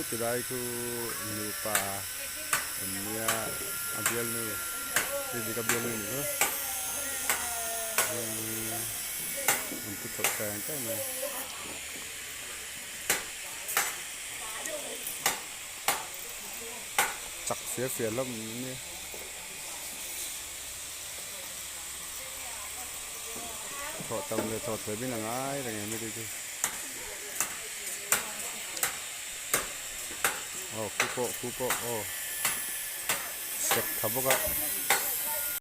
Tidak itu lupa ini ya abial nih jadi kabial ini untuk kayaknya kan cak film ini thọ tầm người thọ tới bên là ngay là ngày mới đi oh kupo oh sek kaboga